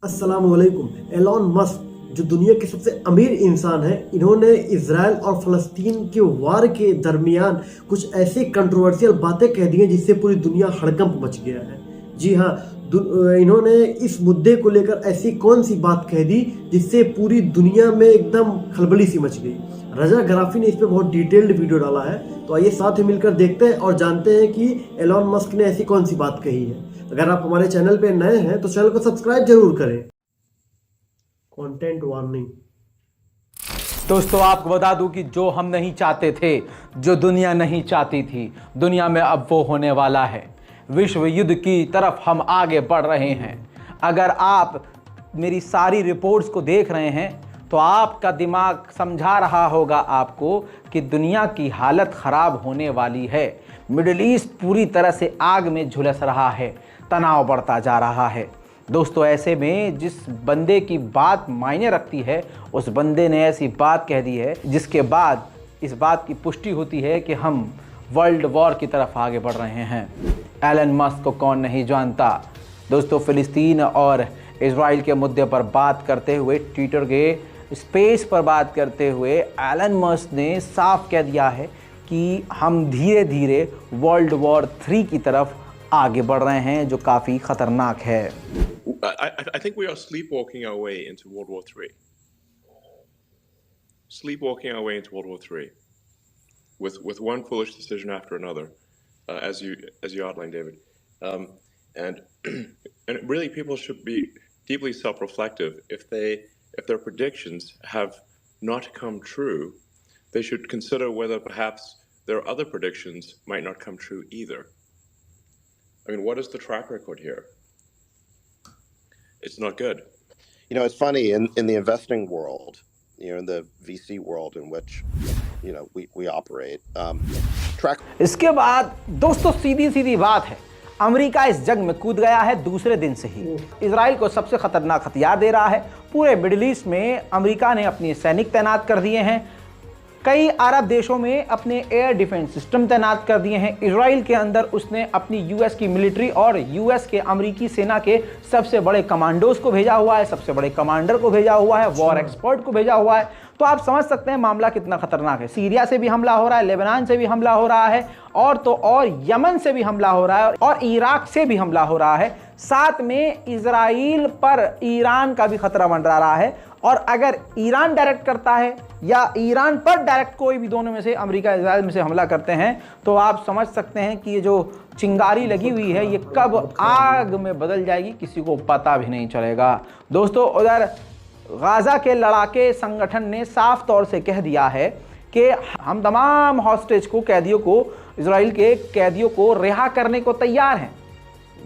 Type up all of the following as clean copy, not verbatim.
अस्सलामुअलैकुम। Elon Musk जो दुनिया के सबसे अमीर इंसान है, इन्होंने इजराइल और फलस्तीन के वार के दरमियान कुछ ऐसी कंट्रोवर्शियल बातें कह दी हैं जिससे पूरी दुनिया हड़कंप मच गया है। जी हाँ, इन्होंने इस मुद्दे को लेकर ऐसी कौन सी बात कह दी जिससे पूरी दुनिया में एकदम खलबली सी मच गई। रजा गराफी ने इस पर बहुत डिटेल्ड वीडियो डाला है, तो आइए साथ में मिलकर देखते हैं और जानते हैं कि एलॉन मस्क ने ऐसी कौन सी बात कही है। अगर आप हमारे चैनल पे नए हैं तो चैनल को सब्सक्राइब जरूर करें। Content warning. दोस्तों, आपको बता दूं कि जो हम नहीं चाहते थे, जो दुनिया नहीं चाहती थी, दुनिया में अब वो होने वाला है। विश्व युद्ध की तरफ हम आगे बढ़ रहे हैं। अगर आप मेरी सारी रिपोर्ट्स को देख रहे हैं तो आपका दिमाग समझा रहा होगा आपको कि दुनिया की हालत ख़राब होने वाली है। मिडिल ईस्ट पूरी तरह से आग में झुलस रहा है, तनाव बढ़ता जा रहा है। दोस्तों, ऐसे में जिस बंदे की बात मायने रखती है, उस बंदे ने ऐसी बात कह दी है जिसके बाद इस बात की पुष्टि होती है कि हम वर्ल्ड वॉर की तरफ आगे बढ़ रहे हैं। एलन मस्क को कौन नहीं जानता। दोस्तों, फ़िलिस्तीन और इजराइल के मुद्दे पर बात करते हुए, ट्विटर के स्पेस पर बात करते हुए एलन मस्क ने साफ कह दिया है कि हम धीरे धीरे वर्ल्ड वॉर 3 की तरफ आगे बढ़ रहे हैं, जो काफ़ी ख़तरनाक है। I think we are sleepwalking our way into World War III. Sleepwalking our way into World War III, with one foolish decision after another, as you outlined, David, and and really people should be deeply self-reflective. If their predictions have not come true, they should consider whether perhaps their other predictions might not come true either. I mean, what is the track record here? It's not good. You know, it's funny in the investing world, in the VC world in which, we operate. इसके बाद दोस्तों, सीधी सीधी बात है, America इस जंग में कूद गया है दूसरे दिन से ही। इजराइल को सबसे खतरनाक हथियार दे रहा है। पूरे मिडिल ईस्ट में अमेरिका ने अपने सैनिक तैनात कर दिए हैं। कई अरब देशों में अपने एयर डिफेंस सिस्टम तैनात कर दिए हैं। इजराइल के अंदर उसने अपनी यूएस की मिलिट्री और यूएस के अमेरिकी सेना के सबसे बड़े कमांडोज को भेजा हुआ है, सबसे बड़े कमांडर को भेजा हुआ है, वॉर एक्सपर्ट को भेजा हुआ है। तो आप समझ सकते हैं मामला कितना खतरनाक है। सीरिया से भी हमला हो रहा है, लेबनान से भी हमला हो रहा है, और तो और यमन से भी हमला हो रहा है, और इराक से भी हमला हो रहा है। साथ में इजराइल पर ईरान का भी खतरा मंडरा रहा है। और अगर ईरान डायरेक्ट करता है या ईरान पर डायरेक्ट कोई भी दोनों में से, अमेरिका इजराइल में से हमला करते हैं, तो आप समझ सकते हैं कि ये जो चिंगारी लगी हुई है ये कब आग में बदल जाएगी, किसी को पता भी नहीं चलेगा। दोस्तों, उधर गाजा के लड़ाके संगठन ने साफ तौर से कह दिया है कि हम तमाम हॉस्टेज को, कैदियों को, इजराइल के कैदियों को रिहा करने को तैयार हैं।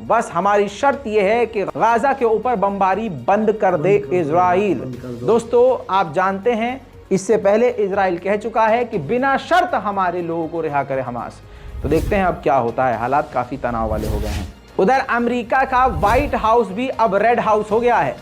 बस हमारी शर्त यह है कि गाजा के ऊपर बमबारी बंद कर दे इजराइल। दोस्तों, आप जानते हैं इससे पहले इजराइल कह चुका है कि बिना शर्त हमारे लोगों को रिहा करे हमास। तो देखते हैं अब क्या होता है। हालात काफी तनाव वाले हो गए हैं। उधर अमेरिका का व्हाइट हाउस भी अब रेड हाउस हो गया है,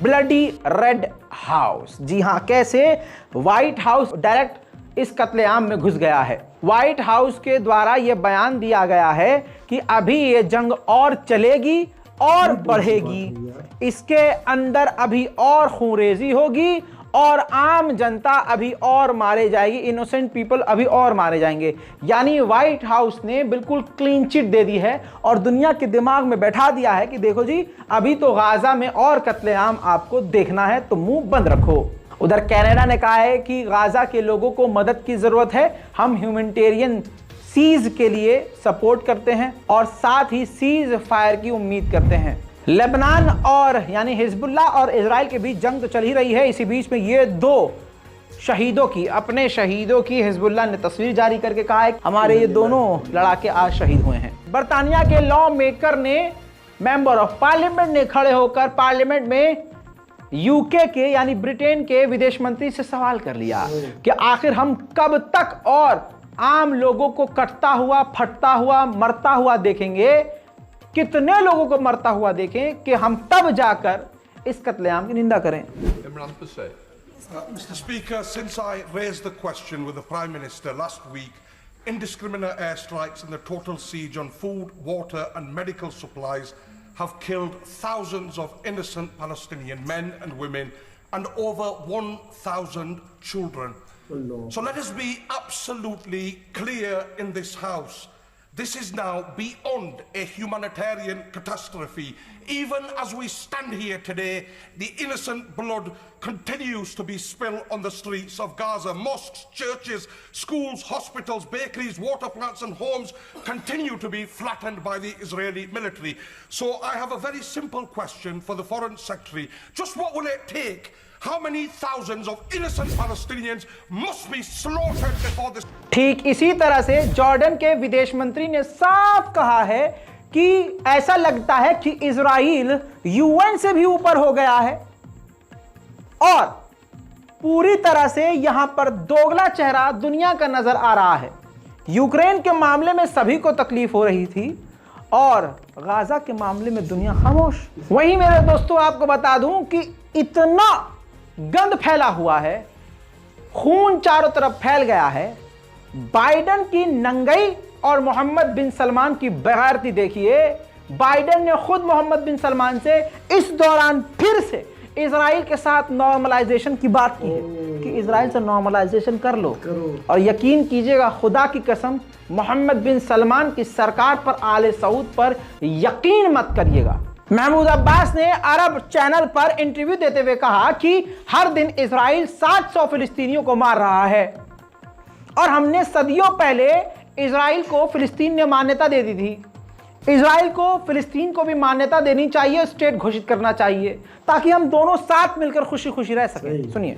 ब्लडी रेड हाउस। जी हां, कैसे? व्हाइट हाउस डायरेक्ट इस कत्लेआम में घुस गया है। व्हाइट हाउस के द्वारा यह बयान दिया गया है कि अभी ये जंग और चलेगी और बढ़ेगी, इसके अंदर अभी और खूंरेजी होगी और आम जनता अभी और मारे जाएगी, इनोसेंट पीपल अभी और मारे जाएंगे। यानी व्हाइट हाउस ने बिल्कुल क्लीन चिट दे दी है और दुनिया के दिमाग में बैठा दिया है कि देखो जी, अभी तो गाजा में और कत्लेआम आपको देखना है, तो मुंह बंद रखो। उधर कनाडा ने कहा है कि गाजा के लोगों को मदद की जरूरत है, हम ह्यूमैनिटेरियन सीज के लिए सपोर्ट करते हैं और साथ ही सीज फायर की उम्मीद करते हैं। लेबनान और यानी हिजबुल्लाह और इजराइल के बीच जंग तो चल ही रही है। इसी बीच में ये दो शहीदों की, अपने शहीदों की हिजबुल्लाह ने तस्वीर जारी करके कहा है हमारे ये दोनों लड़ाके आज शहीद हुए हैं। बर्तानिया के लॉ मेकर ने, मेंबर ऑफ पार्लियामेंट ने खड़े होकर पार्लियामेंट में यूके के यानी ब्रिटेन के विदेश मंत्री से सवाल कर लिया कि आखिर हम कब तक और आम लोगों को कटता हुआ, फटता हुआ, मरता हुआ देखेंगे, कितने लोगों को मरता हुआ देखें कि हम तब जाकर इस कत्लेआम की निंदा करें। Mr. Speaker, since I raised the question with the Prime Minister last week, indiscriminate airstrikes and the total siege on food, water and medical supplies have killed thousands of innocent Palestinian men and women and over 1,000 children. So let us be absolutely clear in this House. This is now beyond a humanitarian catastrophe. Even as we stand here today, the innocent blood continues to be spilled on the streets of Gaza. Mosques, churches, schools, hospitals, bakeries, water plants and homes continue to be flattened by the Israeli military. So I have a very simple question for the Foreign Secretary. Just what will it take? How many thousands of innocent Palestinians must be slaughtered before this? ठीक इसी तरह से Jordan के विदेश मंत्री ने साफ कहा है कि ऐसा लगता है कि इजराइल यूएन से भी ऊपर हो गया है और पूरी तरह से यहां पर दोगला चेहरा दुनिया का नजर आ रहा है। यूक्रेन के मामले में सभी को तकलीफ हो रही थी और गाजा के मामले में दुनिया खामोश। वहीं मेरे दोस्तों आपको बता दूं कि इतना गंद फैला हुआ है, खून चारों तरफ फैल गया है। बाइडेन की नंगई और मोहम्मद बिन सलमान की बेगैरती देखिए। बाइडेन ने खुद मोहम्मद बिन सलमान से इस दौरान फिर से इजराइल के साथ नॉर्मलाइजेशन की बात की है कि इजराइल से नॉर्मलाइजेशन कर लो। और यकीन कीजिएगा, खुदा की कसम, मोहम्मद बिन सलमान की सरकार पर, आले सऊद पर यकीन मत करिएगा। महमूद अब्बास ने अरब चैनल पर इंटरव्यू देते हुए कहा कि हर दिन इजराइल 700 फिलिस्तीनियों को मार रहा है और हमने सदियों पहले इजराइल को फिलिस्तीन ने मान्यता दे दी थी। इजराइल को फिलिस्तीन को भी मान्यता देनी चाहिए, स्टेट घोषित करना चाहिए ताकि हम दोनों साथ मिलकर खुशी खुशी रह सकें। सुनिए।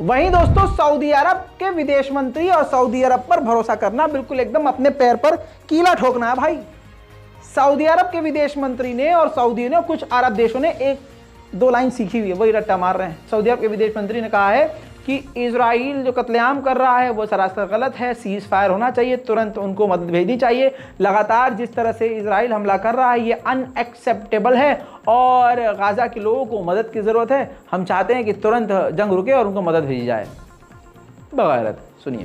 वहीं दोस्तों, सऊदी अरब के विदेश मंत्री और सऊदी अरब पर भरोसा करना बिल्कुल एकदम अपने पैर पर कीला ठोकना है भाई। सऊदी अरब के विदेश मंत्री ने और सऊदी ने, कुछ अरब देशों ने एक दो लाइन सीखी हुई है, वही रट्टा मार रहे हैं। सऊदी अरब के विदेश मंत्री ने कहा है कि इजराइल जो कत्लेआम कर रहा है वो सरासर गलत है, सीज फायर होना चाहिए, तुरंत उनको मदद भेजनी चाहिए। लगातार जिस तरह से इजराइल हमला कर रहा है ये अनएक्सेप्टेबल है और गाजा के लोगों को मदद की ज़रूरत है। हम चाहते हैं कि तुरंत जंग रुके और उनको मदद भेजी जाए। बगैरत। सुनिए।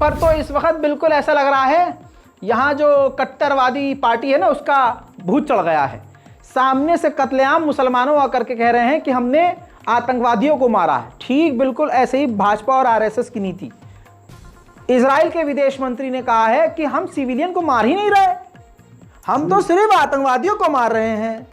पर तो इस वक्त बिल्कुल ऐसा लग रहा है यहाँ जो कट्टरवादी पार्टी है ना, उसका भूत चढ़ गया है। सामने से कत्लेआम मुसलमानों आकर के कह रहे हैं कि हमने आतंकवादियों को मारा है। ठीक बिल्कुल ऐसे ही भाजपा और आरएसएस की नीति। इजराइल के विदेश मंत्री ने कहा है कि हम सिविलियन को मार ही नहीं रहे, हम तो सिर्फ आतंकवादियों को मार रहे हैं।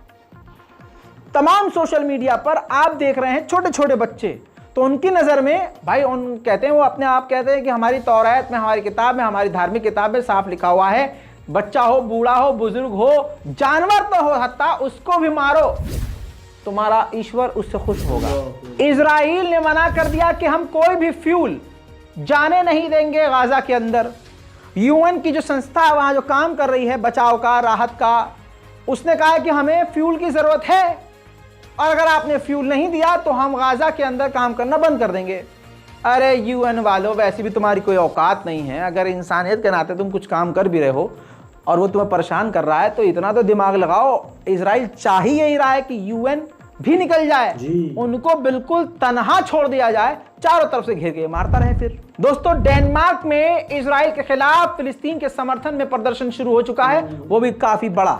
तमाम सोशल मीडिया पर आप देख रहे हैं छोटे छोटे बच्चे, तो उनकी नज़र में भाई उन कहते हैं, वो अपने आप कहते हैं कि हमारी तौरात में, हमारी किताब में, हमारी धार्मिक किताब में साफ लिखा हुआ है, बच्चा हो, बूढ़ा हो, बुजुर्ग हो, जानवर तो हो हत्ता, उसको भी मारो, तुम्हारा ईश्वर उससे खुश होगा। इजराइल ने मना कर दिया कि हम कोई भी फ्यूल जाने नहीं देंगे गाजा के अंदर। यूएन की जो संस्था है वहाँ जो काम कर रही है बचाव का, राहत का, उसने कहा है कि हमें फ्यूल की ज़रूरत है और अगर आपने फ्यूल नहीं दिया तो हम गाजा के अंदर काम करना बंद कर देंगे। अरे यूएन वालों, वैसे भी तुम्हारी कोई औकात नहीं है। अगर इंसानियत के नाते तुम कुछ काम कर भी रहे हो और वो तुम्हें परेशान कर रहा है तो इतना तो दिमाग लगाओ। इजराइल चाह ही यही रहा है कि यूएन भी निकल जाए, उनको बिल्कुल तनहा छोड़ दिया जाए, चारों तरफ से घेर के मारता रहे। फिर दोस्तों, डेनमार्क में इजराइल के खिलाफ फिलिस्तीन के समर्थन में प्रदर्शन शुरू हो चुका है, वो भी काफी बड़ा।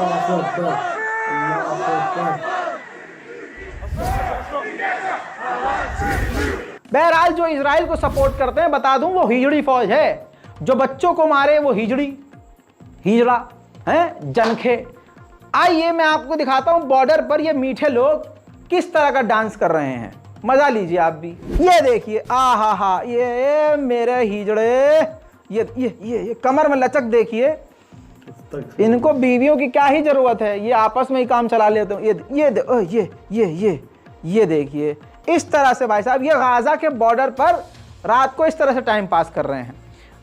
अल्लाह अकबर, अल्लाह अकबर। बहरहाल जो इजराइल को सपोर्ट करते हैं, बता दूं, वो हिजड़ी फौज है। जो बच्चों को मारे वो हिजड़ा है, जनखे। आइए मैं आपको दिखाता हूं बॉर्डर पर ये मीठे लोग किस तरह का डांस कर रहे हैं। मजा लीजिए आप भी। ये देखिए, हा, ये मेरे हिजड़े, ये कमर में लचक देखिए। इनको बीवियों की क्या ही जरूरत है, ये आपस में ही काम चला लेते हैं। ये देखिए, इस तरह से भाई साहब ये गाजा के बॉर्डर पर रात को इस तरह से टाइम पास कर रहे हैं।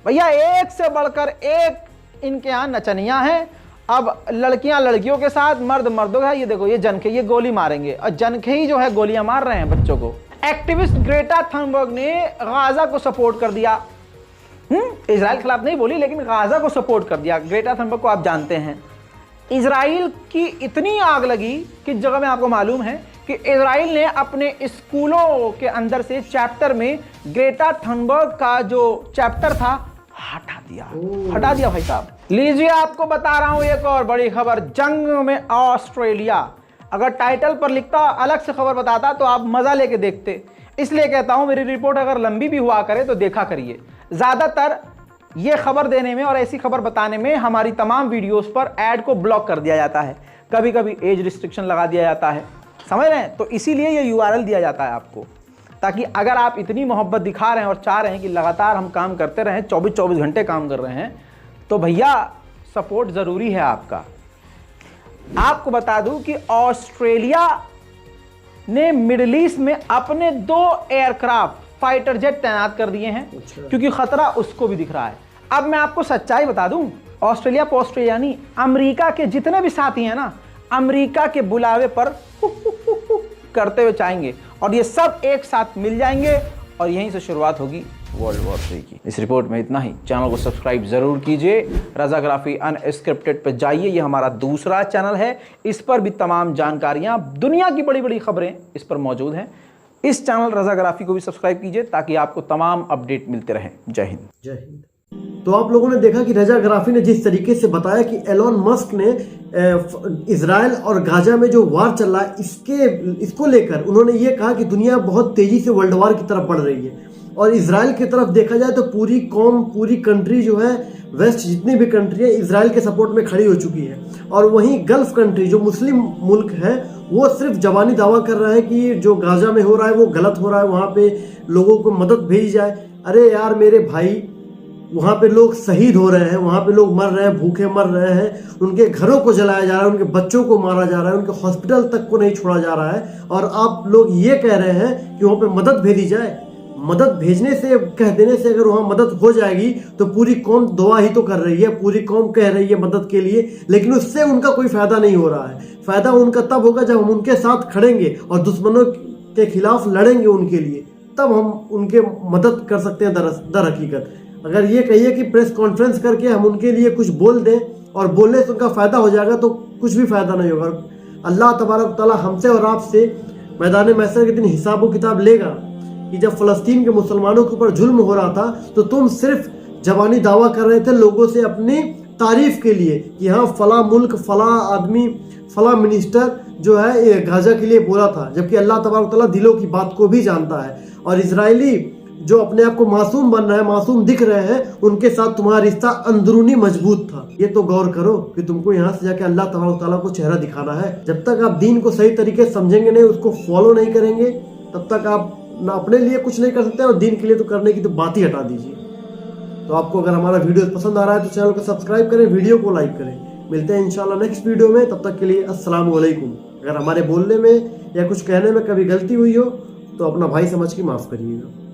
भैया एक से बढ़कर एक इनके यहाँ नचनियां हैं। अब लड़कियां लड़कियों के साथ, मर्द मर्दों के साथ। ये देखो, ये जनखे ये गोली मारेंगे, और जनखे ही जो है गोलियां मार रहे हैं बच्चों को। एक्टिविस्ट ग्रेटा थनबर्ग ने गाजा को सपोर्ट कर दिया। इजराइल खिलाफ नहीं बोली, लेकिन गाजा को सपोर्ट कर दिया। ग्रेटा थनबर्ग को आप जानते हैं। इजराइल की इतनी आग लगी कि जगह में आपको मालूम है कि इजराइल ने अपने स्कूलों के अंदर से चैप्टर में ग्रेटा थनबर्ग का जो चैप्टर था हटा दिया भाई साहब। लीजिए आपको बता रहा हूं एक और बड़ी खबर। जंग में ऑस्ट्रेलिया, अगर टाइटल पर लिखता अलग से खबर बताता तो आप मजा लेके देखते। इसलिए कहता हूं मेरी रिपोर्ट अगर लंबी भी हुआ करे तो देखा करिए। ज्यादातर ये खबर देने में और ऐसी खबर बताने में हमारी तमाम वीडियोस पर ऐड को ब्लॉक कर दिया जाता है, कभी कभी एज रिस्ट्रिक्शन लगा दिया जाता है, समझ रहे हैं। तो इसीलिए ये URL दिया जाता है आपको, ताकि अगर आप इतनी मोहब्बत दिखा रहे हैं और चाह रहे हैं कि लगातार हम काम करते रहें, 24-24 घंटे काम कर रहे हैं, तो भैया सपोर्ट ज़रूरी है आपका। आपको बता दूं कि ऑस्ट्रेलिया ने मिडिल ईस्ट में अपने 2 एयरक्राफ्ट फाइटर जेट तैनात कर दिए हैं, क्योंकि खतरा उसको भी दिख रहा है। अब मैं आपको सच्चाई बता दूं, ऑस्ट्रेलिया नहीं, अमेरिका के जितने भी साथी हैं ना, अमेरिका के बुलावे पर करते हुए चाहेंगे, और ये सब एक साथ मिल जाएंगे, और यहीं से शुरुआत होगी वर्ल्ड वॉर 3 की। इस रिपोर्ट में इतना ही। चैनल को सब्सक्राइब जरूर कीजिए। रजाग्राफी अनस्क्रिप्टेड पे जाइए, ये हमारा दूसरा चैनल है। इस पर भी तमाम जानकारियां, दुनिया की बड़ी बड़ी खबरें इस पर मौजूद हैं। इस चैनल रजाग्राफी को भी सब्सक्राइब कीजिए, ताकि आपको तमाम अपडेट मिलते रहें। जय हिंद। जय हिंद। तो आप लोगों ने देखा कि रजाग्राफी ने जिस तरीके से बताया कि एलोन मस्क ने इजराइल और गाजा में जो वार चल रहा है इसको लेकर उन्होंने ये कहा कि दुनिया बहुत तेजी से वर्ल्ड वार की तरफ बढ़ रही है। और इजराइल की तरफ देखा जाए तो पूरी कौम, पूरी कंट्री जो है, वेस्ट जितनी भी कंट्री है, इजराइल के सपोर्ट में खड़ी हो चुकी है। और वहीं गल्फ कंट्री जो मुस्लिम मुल्क है, वो सिर्फ जबानी दावा कर रहा है कि जो गाजा में हो रहा है वो गलत हो रहा है, वहाँ पे लोगों को मदद भेजी जाए। अरे यार मेरे भाई, वहाँ पे लोग शहीद हो रहे हैं, वहाँ पे लोग मर रहे हैं, भूखे मर रहे हैं, उनके घरों को जलाया जा रहा है, उनके बच्चों को मारा जा रहा है, उनके हॉस्पिटल तक को नहीं छोड़ा जा रहा है, और आप लोग ये कह रहे हैं कि वहाँ पे मदद भेजी जाए। मदद भेजने से, कह देने से अगर वहाँ मदद हो जाएगी तो पूरी कौम दुआ ही तो कर रही है, पूरी कौम कह रही है मदद के लिए, लेकिन उससे उनका कोई फायदा नहीं हो रहा है। फायदा उनका तब होगा जब हम उनके साथ खड़ेंगे और दुश्मनों के खिलाफ लड़ेंगे उनके लिए, तब हम उनके मदद कर सकते हैं। दर हकीकत अगर ये कहिए कि प्रेस कॉन्फ्रेंस करके हम उनके लिए कुछ बोल दें और बोलने से उनका फायदा हो जाएगा, तो कुछ भी फायदा नहीं होगा। अल्लाह तबारक तआला हमसे और आपसे मैदान महशर के दिन हिसाब व किताब लेगा कि जब फ़लस्तीन के मुसलमानों के ऊपर जुल्म हो रहा था तो तुम सिर्फ जबानी दावा कर रहे थे लोगों से अपनी तारीफ के लिए कि हाँ फला मुल्क, फला आदमी, फला मिनिस्टर जो है ये गाजा के लिए बोला था, जबकि अल्लाह तबारक तआला दिलों की बात को भी जानता है। और इजरायली जो अपने आप को मासूम बन रहे हैं, मासूम दिख रहे हैं, उनके साथ तुम्हारा रिश्ता अंदरूनी मजबूत था। ये तो गौर करो कि तुमको यहाँ से जाके अल्लाह तबारक तआला को चेहरा दिखाना है। जब तक आप दीन को सही तरीके से समझेंगे नहीं, उसको फॉलो नहीं करेंगे, तब तक आप ना अपने लिए कुछ नहीं कर सकते और दीन के लिए तो करने की तो बात ही हटा दीजिए। तो आपको अगर हमारा वीडियो पसंद आ रहा है तो चैनल को सब्सक्राइब करें, वीडियो को लाइक करें। मिलते हैं इंशाल्लाह नेक्स्ट वीडियो में, तब तक के लिए अस्सलाम वालेकुम। अगर हमारे बोलने में या कुछ कहने में कभी गलती हुई हो तो अपना भाई समझ के माफ़ करिएगा।